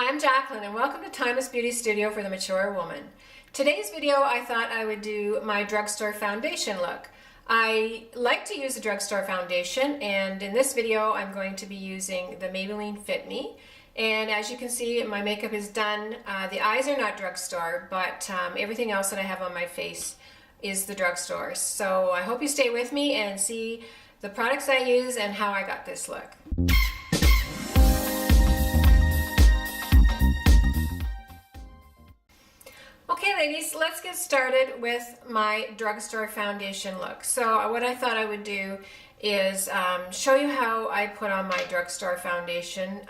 Hi, I'm Jacqueline and welcome to Timeless Beauty Studio for the Mature Woman. Today's video I thought I would do my drugstore foundation look. I like to use a drugstore foundation, and in this video I'm going to be using the Maybelline Fit Me. And as you can see, my makeup is done. The eyes are not drugstore, but everything else that I have on my face is the drugstore. So I hope you stay with me and see the products I use and how I got this look. Okay ladies, let's get started with my drugstore foundation look. So what I thought I would do is show you how I put on my drugstore foundation.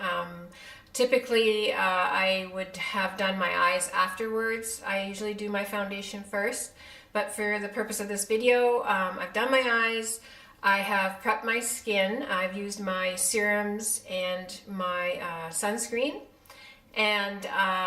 Typically I would have done my eyes afterwards. I usually do my foundation first, but for the purpose of this video, I've done my eyes. I have prepped my skin. I've used my serums and my sunscreen. And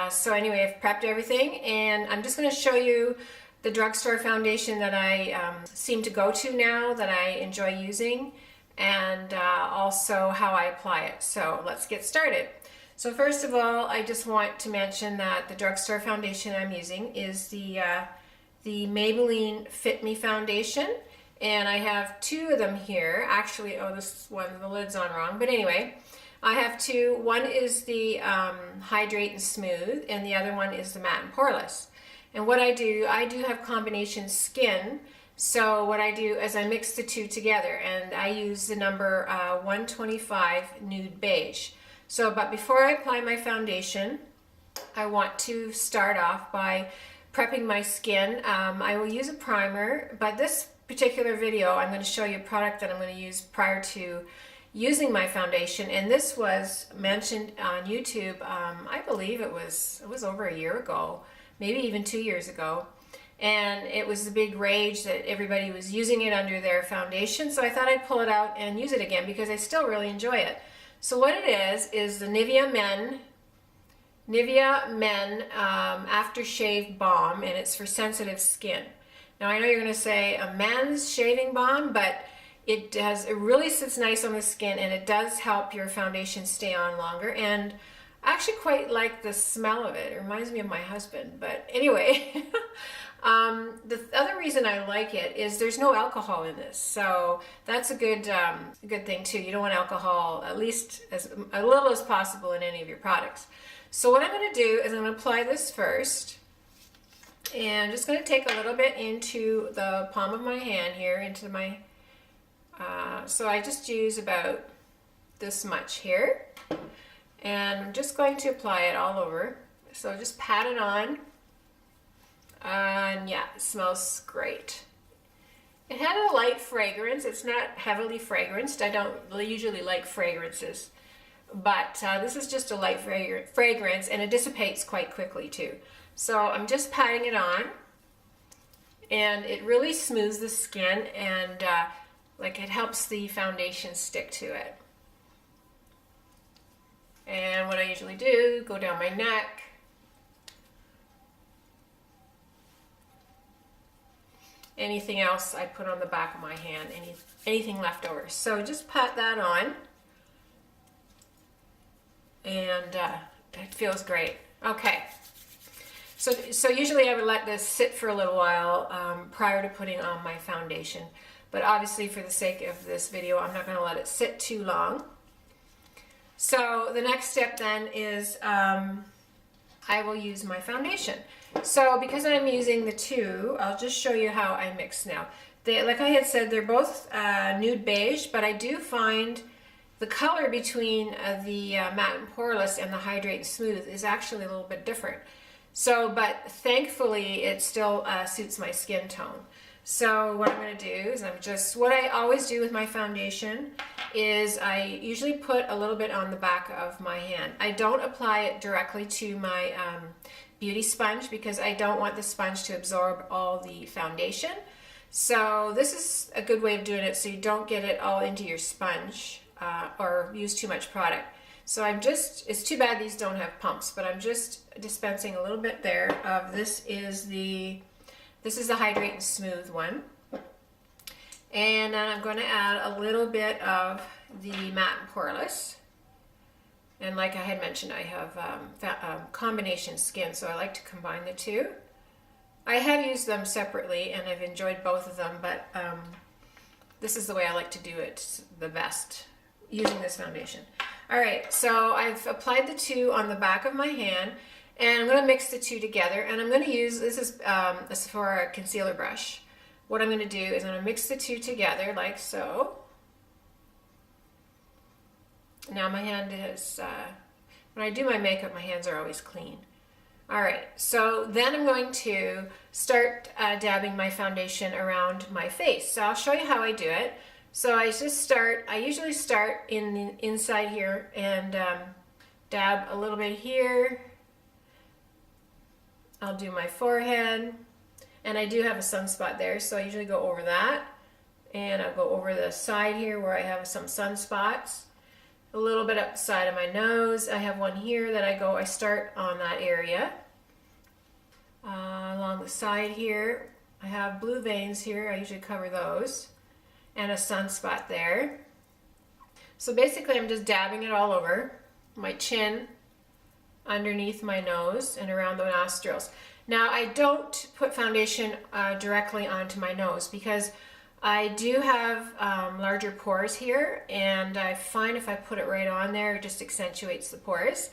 so anyway, I've prepped everything, and I'm just going to show you the drugstore foundation that I seem to go to now, that I enjoy using, and also how I apply it. So let's get started. So first of all, I just want to mention that the drugstore foundation I'm using is the Maybelline Fit Me Foundation, and I have two of them here. Actually, oh, this one, the lid's on wrong, but anyway. I have two. One is the Hydrate and Smooth, and the other one is the Matte and Poreless. And what I do have combination skin. So what I do is I mix the two together, and I use the number 125 Nude Beige. So, but before I apply my foundation, I want to start off by prepping my skin. I will use a primer, but this particular video, I'm going to show you a product that I'm going to use prior to using my foundation, and this was mentioned on YouTube. I believe it was over a year ago, maybe even 2 years ago, and it was the big rage that everybody was using it under their foundation. So I thought I'd pull it out and use it again because I still really enjoy it. So what it is the Nivea Men Aftershave Balm, and it's for sensitive skin. Now I know you're going to say a men's shaving balm, but it really sits nice on the skin, and it does help your foundation stay on longer. And I actually quite like the smell of it. It reminds me of my husband. But anyway, the other reason I like it is there's no alcohol in this. So that's a good thing too. You don't want alcohol, at least as a little as possible, in any of your products. So what I'm going to do is I'm going to apply this first. And I'm just going to take a little bit into the palm of my hand here, into my so I just use about this much here, and I'm just going to apply it all over. So just pat it on, and yeah, it smells great. It had a light fragrance. It's not heavily fragranced. I don't usually like fragrances, but this is just a light fragrance, and it dissipates quite quickly too. So I'm just patting it on, and it really smooths the skin, and like it helps the foundation stick to it. And what I usually do, go down my neck, anything else I put on the back of my hand, anything left over. So just pat that on, and it feels great. Okay. So usually I would let this sit for a little while prior to putting on my foundation. But obviously, for the sake of this video, I'm not going to let it sit too long. So the next step then is I will use my foundation. So because I'm using the two, I'll just show you how I mix now. Like I had said, they're both nude beige, but I do find the color between the Matte and Poreless and the Hydrate and Smooth is actually a little bit different. So, but thankfully, it still suits my skin tone. So what I'm going to do is what I always do with my foundation is I usually put a little bit on the back of my hand. I don't apply it directly to my beauty sponge because I don't want the sponge to absorb all the foundation. So this is a good way of doing it so you don't get it all into your sponge or use too much product. So it's too bad these don't have pumps, but I'm just dispensing a little bit there of this is the Hydrate and Smooth one. And then I'm going to add a little bit of the Matte and Poreless. And like I had mentioned, I have combination skin, so I like to combine the two. I have used them separately and I've enjoyed both of them, but this is the way I like to do it the best, using this foundation. All right, so I've applied the two on the back of my hand, and I'm going to mix the two together, and I'm going to use, this is a Sephora concealer brush. What I'm going to do is I'm going to mix the two together like so. Now my hand is, when I do my makeup, my hands are always clean. All right, so then I'm going to start dabbing my foundation around my face. So I'll show you how I do it. So I usually start in the inside here and dab a little bit here. I'll do my forehead, and I do have a sunspot there, so I usually go over that. And I'll go over the side here where I have some sunspots. A little bit up the side of my nose. I have one here that I start on that area. Along the side here, I have blue veins here. I usually cover those. And a sunspot there. So basically I'm just dabbing it all over my chin, underneath my nose, and around the nostrils. Now I don't put foundation directly onto my nose because I do have larger pores here, and I find if I put it right on there, it just accentuates the pores.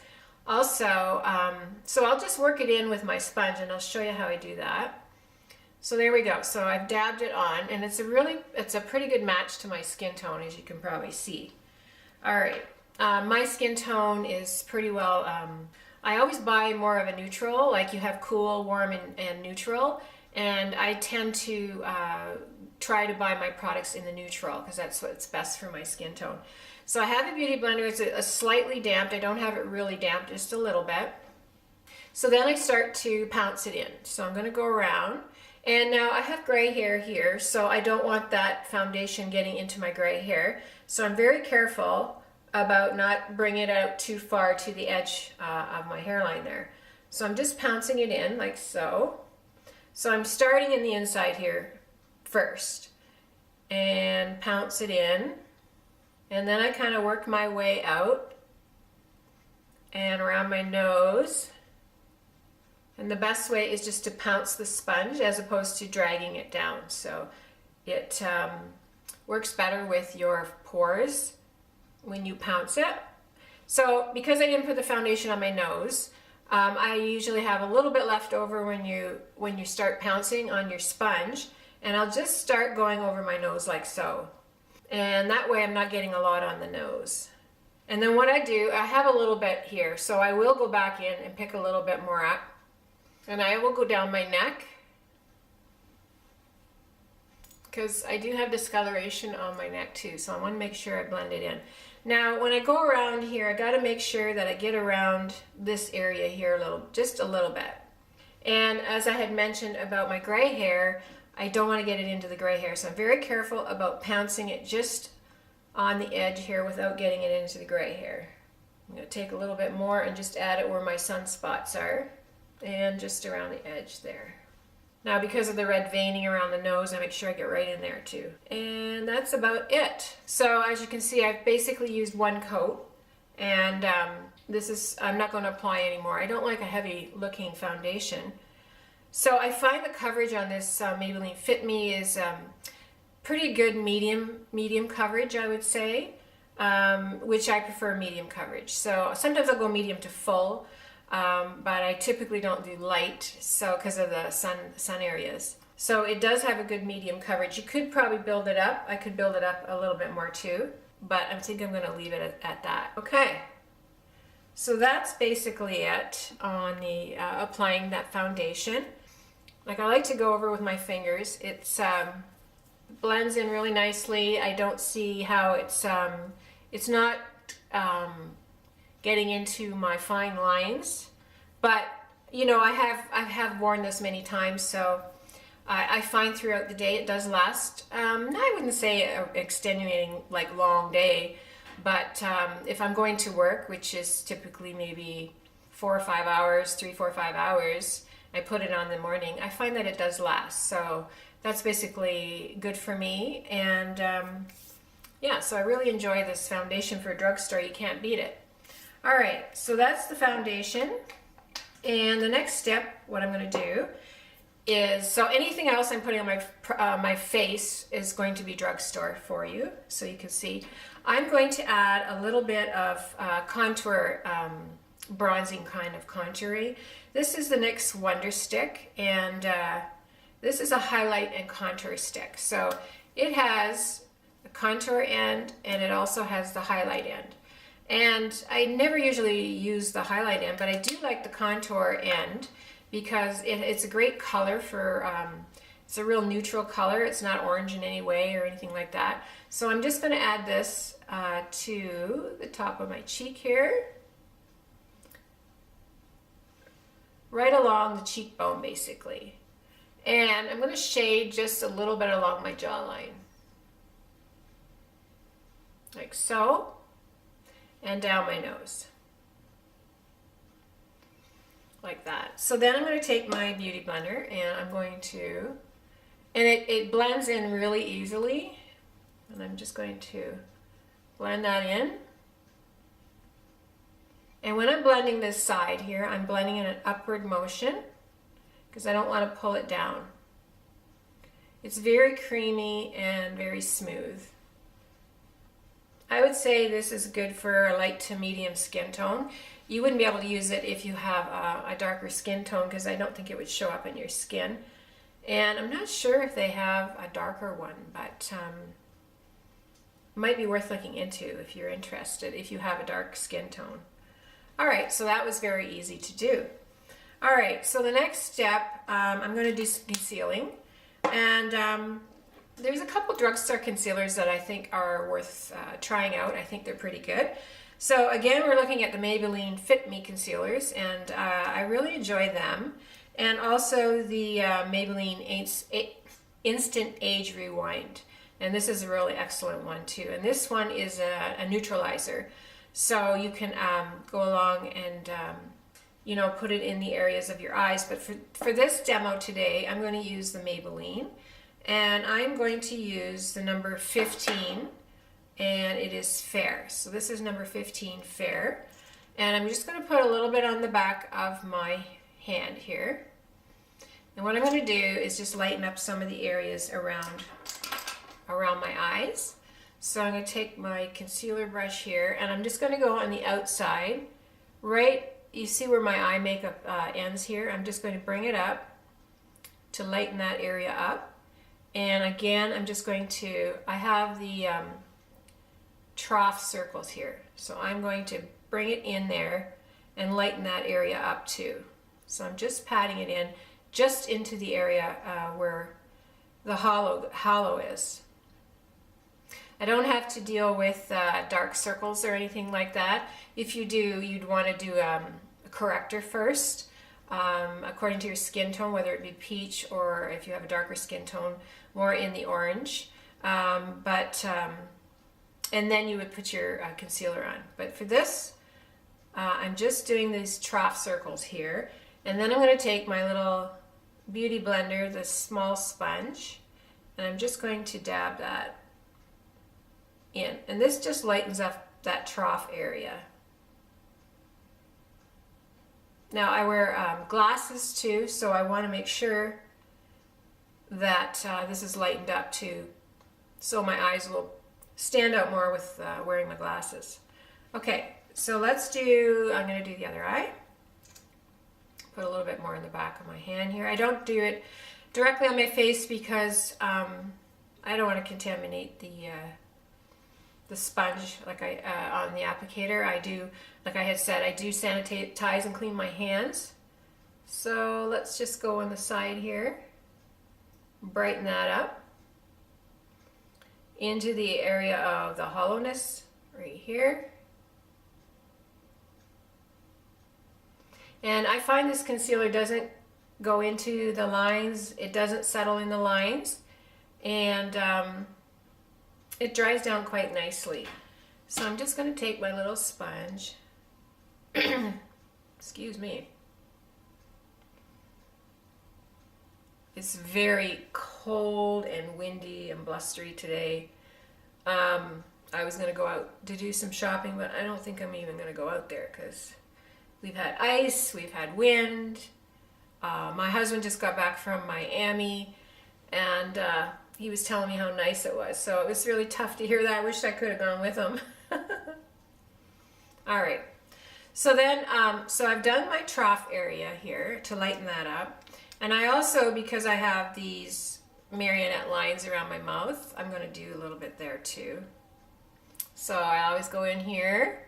Also, so I'll just work it in with my sponge, and I'll show you how I do that. So there we go. So I've dabbed it on, and it's a pretty good match to my skin tone, as you can probably see. All right, my skin tone is pretty well, I always buy more of a neutral, like you have cool, warm, and neutral, and I tend to try to buy my products in the neutral because that's what's best for my skin tone. So I have a beauty blender. It's a slightly damped. I don't have it really damped, just a little bit. So then I start to pounce it in. So I'm going to go around. And now I have gray hair here, so I don't want that foundation getting into my gray hair. So I'm very careful about not bringing it out too far to the edge of my hairline there. So I'm just pouncing it in like so. So I'm starting in the inside here first and pounce it in, and then I kind of work my way out and around my nose. And the best way is just to pounce the sponge as opposed to dragging it down. So it works better with your pores when you pounce it. So because I didn't put the foundation on my nose, I usually have a little bit left over when you start pouncing on your sponge, and I'll just start going over my nose like so. And that way I'm not getting a lot on the nose. And then what I do, I have a little bit here, so I will go back in and pick a little bit more up. And I will go down my neck, because I do have discoloration on my neck too, so I want to make sure I blend it in. Now when I go around here, I got to make sure that I get around this area here just a little bit. And as I had mentioned about my gray hair, I don't want to get it into the gray hair, so I'm very careful about pouncing it just on the edge here without getting it into the gray hair. I'm going to take a little bit more and just add it where my sunspots are, and just around the edge there. Now because of the red veining around the nose, I make sure I get right in there too. And that's about it. So as you can see, I've basically used one coat, and I'm not going to apply anymore. I don't like a heavy looking foundation. So I find the coverage on this Maybelline Fit Me is pretty good medium coverage, I would say, which I prefer medium coverage. So sometimes I'll go medium to full, but I typically don't do light, so because of the sun areas. So it does have a good medium coverage. You could probably build it up. I could build it up a little bit more too, but I think I'm going to leave it at that. Okay. So that's basically it on the applying that foundation. Like I like to go over with my fingers. It's blends in really nicely. I don't see how it's not getting into my fine lines, but you know, I have worn this many times, so I find throughout the day it does last. I wouldn't say an extenuating like long day, but if I'm going to work, which is typically maybe 4 or 5 hours, 3, 4, 5 hours, I put it on in the morning, I find that it does last. So that's basically good for me. And yeah, so I really enjoy this foundation for a drugstore. You can't beat it. All right, so that's the foundation. And the next step, what I'm going to do is, so anything else I'm putting on my face is going to be Drugstore for you, so you can see. I'm going to add a little bit of contour, bronzing kind of contouring. This is the Nyx Wonder Stick, and this is a highlight and contour stick. So it has a contour end, and it also has the highlight end. And I never usually use the highlight end, but I do like the contour end because it's a great color for, it's a real neutral color. It's not orange in any way or anything like that. So I'm just going to add this to the top of my cheek here, right along the cheekbone basically. And I'm going to shade just a little bit along my jawline, like so, and down my nose, like that. So then I'm going to take my beauty blender and I'm going to, and it blends in really easily, and I'm just going to blend that in. And when I'm blending this side here, I'm blending in an upward motion because I don't want to pull it down. It's very creamy and very smooth. I would say this is good for a light to medium skin tone. You wouldn't be able to use it if you have a darker skin tone because I don't think it would show up in your skin. And I'm not sure if they have a darker one, but might be worth looking into if you're interested, if you have a dark skin tone. All right, so that was very easy to do. All right, so the next step, I'm going to do some concealing. And there's a couple drugstore concealers that I think are worth trying out. I think they're pretty good. So again, we're looking at the Maybelline Fit Me Concealers, and I really enjoy them. And also the Maybelline Instant Age Rewind. And this is a really excellent one too. And this one is a neutralizer. So you can go along and you know, put it in the areas of your eyes. But for this demo today, I'm going to use the Maybelline. And I'm going to use the number 15, and it is Fair. So this is number 15, Fair. And I'm just going to put a little bit on the back of my hand here. And what I'm going to do is just lighten up some of the areas around my eyes. So I'm going to take my concealer brush here, and I'm just going to go on the outside, right, you see where my eye makeup ends here. I'm just going to bring it up to lighten that area up. And again, I'm just going to, I have the trough circles here. So I'm going to bring it in there and lighten that area up too. So I'm just patting it in just into the area where the hollow is. I don't have to deal with dark circles or anything like that. If you do, you'd want to do a corrector first, according to your skin tone, whether it be peach or if you have a darker skin tone, more in the orange. And then you would put your concealer on. But for this, I'm just doing these trough circles here. And then I'm going to take my little beauty blender, the small sponge, and I'm just going to dab that in. And this just lightens up that trough area. Now I wear glasses too, so I want to make sure that this is lightened up too, so my eyes will stand out more with wearing my glasses. Okay, so let's do, I'm going to do the other eye. Put a little bit more in the back of my hand here. I don't do it directly on my face because I don't want to contaminate the sponge like on the applicator. I do, like I had said, I do sanitize and clean my hands. So let's just go on the side here, brighten that up into the area of the hollowness right here. And I find this concealer doesn't go into the lines, it doesn't settle in the lines, and it dries down quite nicely. So I'm just going to take my little sponge, excuse me. It's very cold and windy and blustery today. I was going to go out to do some shopping, but I don't think I'm even going to go out there because we've had ice, we've had wind. My husband just got back from Miami, and he was telling me how nice it was. So it was really tough to hear that. I wish I could have gone with him. All right. So then, so I've done my trough area here to lighten that up. And I also, because I have these marionette lines around my mouth, I'm going to do a little bit there too. So I always go in here,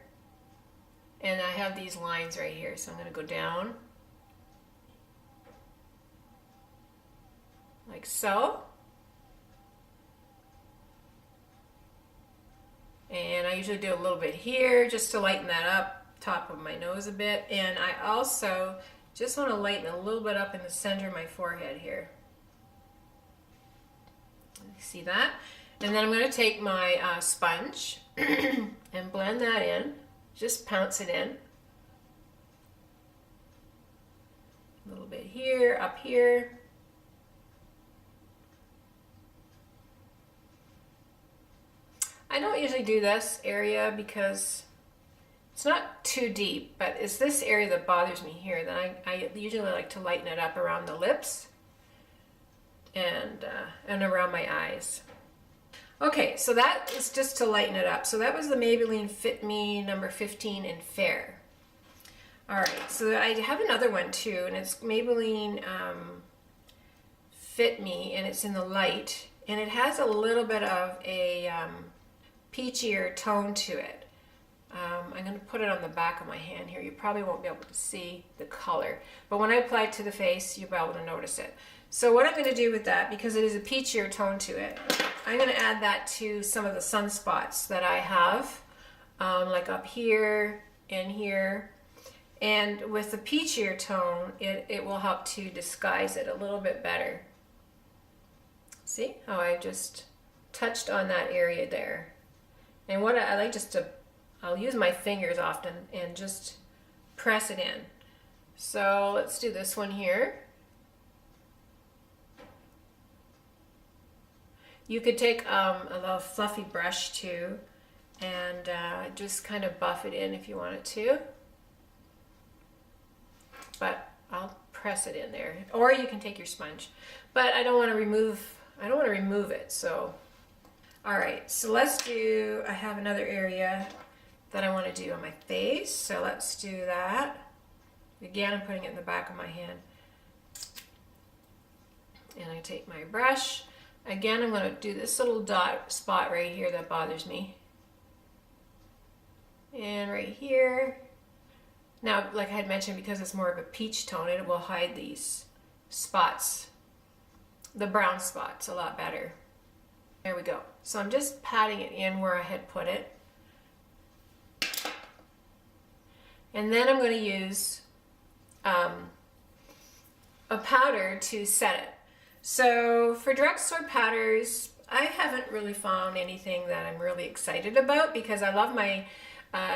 and I have these lines right here. So I'm going to go down like so. And I usually do a little bit here just to lighten that up, top of my nose a bit. And I also just want to lighten a little bit up in the center of my forehead here. You see that? And then I'm going to take my sponge and blend that in. Just pounce it in. A little bit here, up here. I don't usually do this area because it's not too deep, but it's this area that bothers me here. That I usually like to lighten it up around the lips and around my eyes. Okay, so that is just to lighten it up. So that was the Maybelline Fit Me number 15 in Fair. All right, so I have another one too, and it's Maybelline Fit Me, and it's in the light, and it has a little bit of a peachier tone to it. I'm going to put it on the back of my hand here. You probably won't be able to see the color, but when I apply it to the face, you'll be able to notice it. So what I'm going to do with that, because it is a peachier tone to it, I'm going to add that to some of the sunspots that I have, like up here and here. And with the peachier tone, it will help to disguise it a little bit better. See how I just touched on that area there. And what I like just to, I'll use my fingers often and just press it in. So let's do this one here. You could take a little fluffy brush too and just kind of buff it in if you wanted to. But I'll press it in there. Or you can take your sponge. But I don't want to remove it, so. All right, so let's do, I have another area that I want to do on my face, so let's do that. Again, I'm putting it in the back of my hand. And I take my brush. Again, I'm going to do this little dot spot right here that bothers me. And right here. Now, like I had mentioned, because it's more of a peach tone, it will hide these spots, the brown spots, a lot better. There we go. So I'm just patting it in where I had put it. And then I'm going to use a powder to set it. So for drugstore powders, I haven't really found anything that I'm really excited about because I love my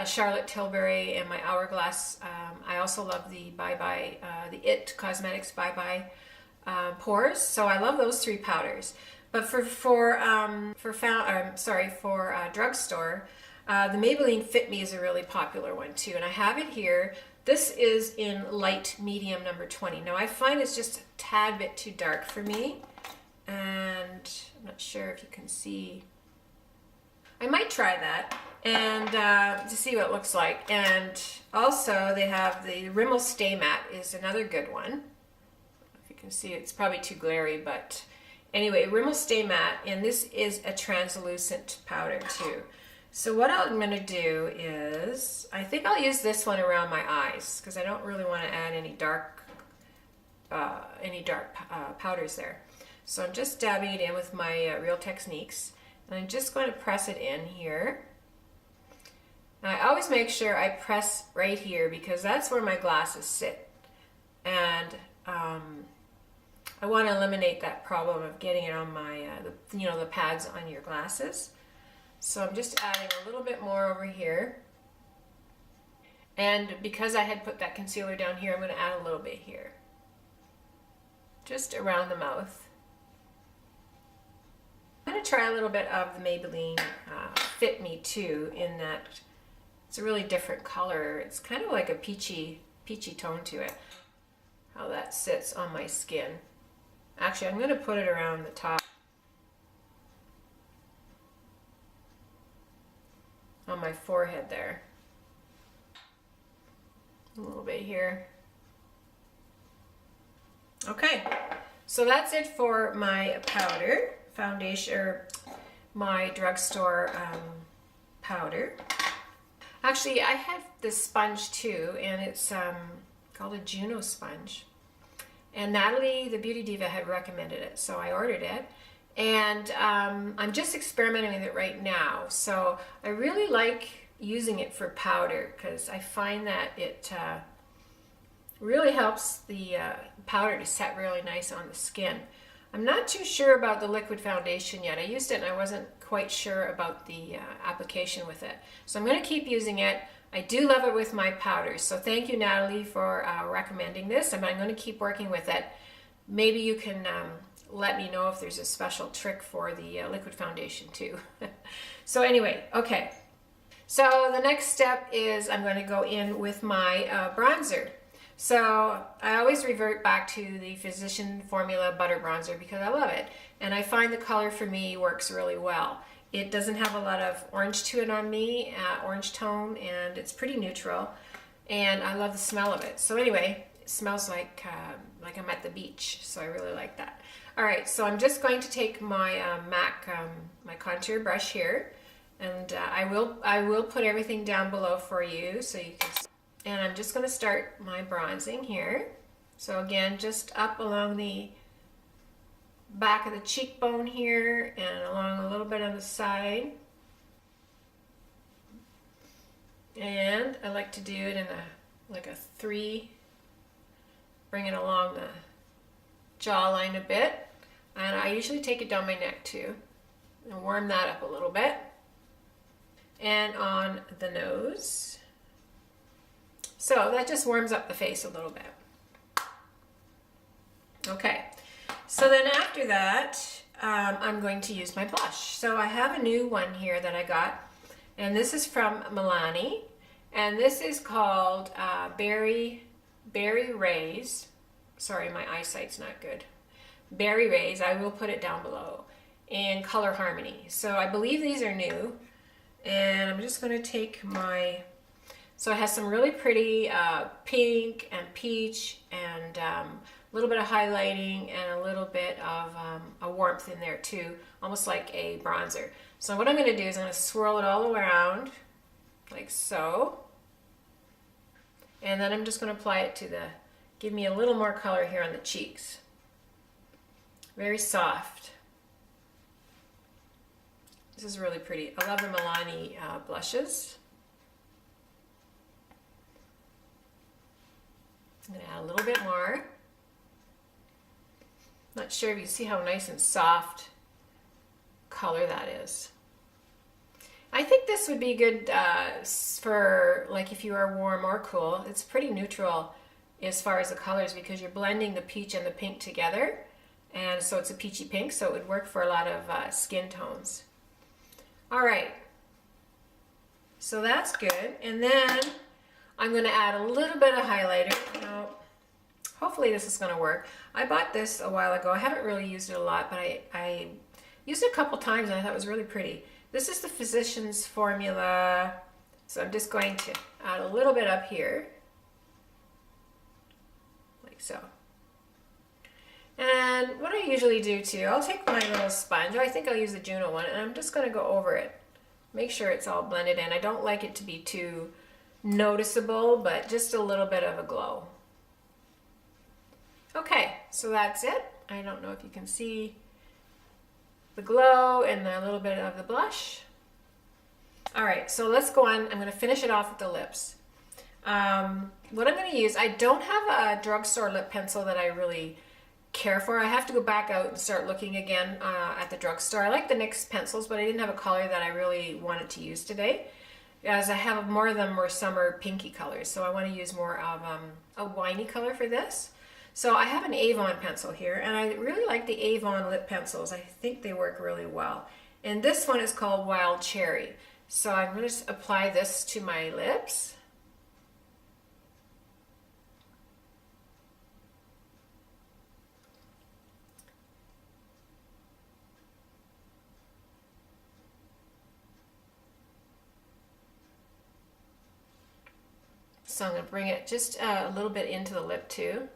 Charlotte Tilbury and my Hourglass. I also love the the IT Cosmetics Bye Bye Pores. So I love those three powders. But for drugstore, the Maybelline Fit Me is a really popular one too, and I have it here. This is in light medium number 20. Now I find it's just a tad bit too dark for me, and I'm not sure if you can see. I might try that and to see what it looks like. And also they have the Rimmel Stay Matte is another good one. If you can see, it's probably too glary, but anyway, Rimmel Stay Matte, and this is a translucent powder too. So what I'm going to do is, I think I'll use this one around my eyes because I don't really want to add any dark powders there. So I'm just dabbing it in with my Real Techniques, and I'm just going to press it in here. And I always make sure I press right here because that's where my glasses sit, and I want to eliminate that problem of getting it on my the pads on your glasses. So I'm just adding a little bit more over here. And because I had put that concealer down here, I'm going to add a little bit here. Just around the mouth. I'm going to to try a little bit of the Maybelline Fit Me too, in that it's a really different color. It's kind of like a peachy tone to it. How that sits on my skin. Actually, I'm going to put it around the top. On my forehead there. A little bit here. Okay, so that's it for my powder, foundation, or my drugstore powder. Actually, I have this sponge too, and it's called a Juno sponge. And Nathalie, the Beauty Diva, had recommended it, so I ordered it. And I'm just experimenting with it right now. So I really like using it for powder because I find that it really helps the powder to set really nice on the skin. I'm not too sure about the liquid foundation yet. I used it and I wasn't quite sure about the application with it. So I'm going to keep using it. I do love it with my powders. So thank you, Nathalie, for recommending this. I'm going to keep working with it. Maybe you can let me know if there's a special trick for the liquid foundation too. So anyway, okay. So the next step is I'm going to go in with my bronzer. So I always revert back to the Physician Formula Butter Bronzer because I love it. And I find the color for me works really well. It doesn't have a lot of orange to it on me, orange tone, and it's pretty neutral. And I love the smell of it. So anyway, it smells like I'm at the beach. So I really like that. All right, so I'm just going to take my MAC, my contour brush here. And I will put everything down below for you so you can see. And I'm just going to start my bronzing here. So again, just up along the back of the cheekbone here and along a little bit on the side. And I like to do it in like a 3, bring it along the jawline a bit. And I usually take it down my neck too and warm that up a little bit. And on the nose. So that just warms up the face a little bit. Okay, so then after that, I'm going to use my blush. So I have a new one here that I got, and this is from Milani, and this is called Berry Rays. Sorry, my eyesight's not good. Berry Rays, I will put it down below, in Color Harmony. So I believe these are new, and I'm just going to take my... So it has some really pretty pink and peach and a little bit of highlighting and a little bit of a warmth in there too, almost like a bronzer. So what I'm going to do is I'm going to swirl it all around like so. And then I'm just going to apply it to give me a little more color here on the cheeks. Very soft. This is really pretty. I love the Milani blushes. I'm going to add a little bit more. Not sure if you see how nice and soft color that is. I think this would be good for like if you are warm or cool. It's pretty neutral as far as the colors because you're blending the peach and the pink together. And so it's a peachy pink, so it would work for a lot of skin tones. All right. So that's good. And then I'm going to add a little bit of highlighter. Now, hopefully this is going to work. I bought this a while ago. I haven't really used it a lot, but I used it a couple times and I thought it was really pretty. This is the Physicians Formula. So I'm just going to add a little bit up here. Like so. And what I usually do too, I'll take my little sponge. I think I'll use the Juno one, and I'm just going to go over it. Make sure it's all blended in. I don't like it to be too noticeable, but just a little bit of a glow. Okay, so that's it. I don't know if you can see the glow and a little bit of the blush. All right, so let's go on. I'm going to finish it off with the lips. What I'm going to use, I don't have a drugstore lip pencil that I really care for. I have to go back out and start looking again at the drugstore. I like the NYX pencils, but I didn't have a color that I really wanted to use today. As I have more of them were summer pinky colors, so I want to use more of a winey color for this. So I have an Avon pencil here, and I really like the Avon lip pencils. I think they work really well. And this one is called Wild Cherry. So I'm going to apply this to my lips. So I'm going to bring it just a little bit into the lip too.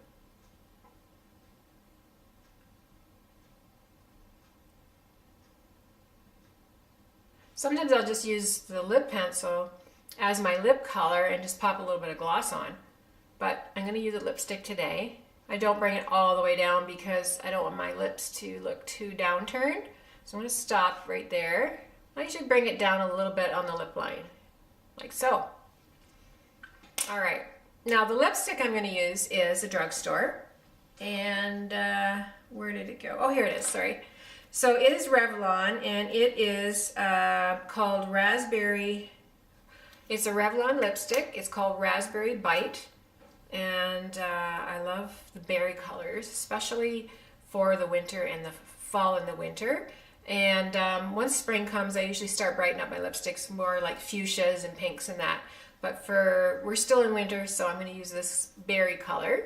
Sometimes I'll just use the lip pencil as my lip color and just pop a little bit of gloss on. But I'm going to use a lipstick today. I don't bring it all the way down because I don't want my lips to look too downturned. So I'm going to stop right there. I usually bring it down a little bit on the lip line, like so. All right, now the lipstick I'm going to use is a Drugstore. And where did it go? Oh, here it is, sorry. So it is Revlon, and it is called Raspberry. It's a Revlon lipstick. It's called Raspberry Bite. And I love the berry colors, especially for the winter and the fall and the winter. And once spring comes, I usually start brightening up my lipsticks more like fuchsias and pinks and that. But we're still in winter, so I'm going to use this berry color.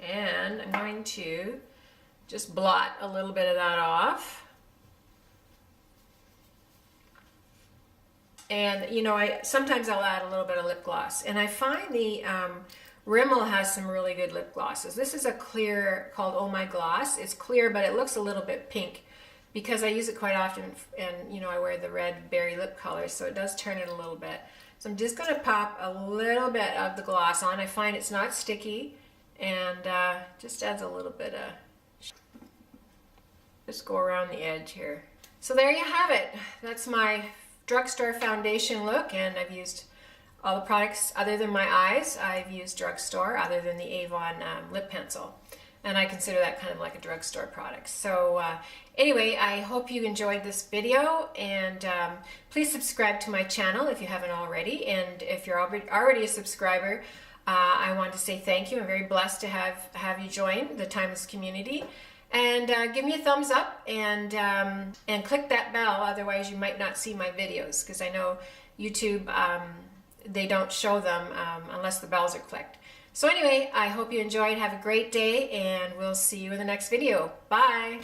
And I'm going to just blot a little bit of that off. And you know, sometimes I'll add a little bit of lip gloss. And I find the Rimmel has some really good lip glosses. This is a clear called Oh My Gloss. It's clear, but it looks a little bit pink because I use it quite often, and you know, I wear the red berry lip color, so it does turn it a little bit. So I'm just going to pop a little bit of the gloss on. I find it's not sticky, and just adds a little bit of, just go around the edge here. So there you have it. That's my Drugstore foundation look, and I've used all the products other than my eyes. I've used Drugstore other than the Avon lip pencil. And I consider that kind of like a drugstore product. So anyway, I hope you enjoyed this video, and please subscribe to my channel if you haven't already. And if you're already a subscriber, I want to say thank you. I'm very blessed to have you join the Timeless community. And give me a thumbs up and click that bell, otherwise you might not see my videos, because I know YouTube, they don't show them unless the bells are clicked. So anyway, I hope you enjoyed. Have a great day, and we'll see you in the next video. Bye!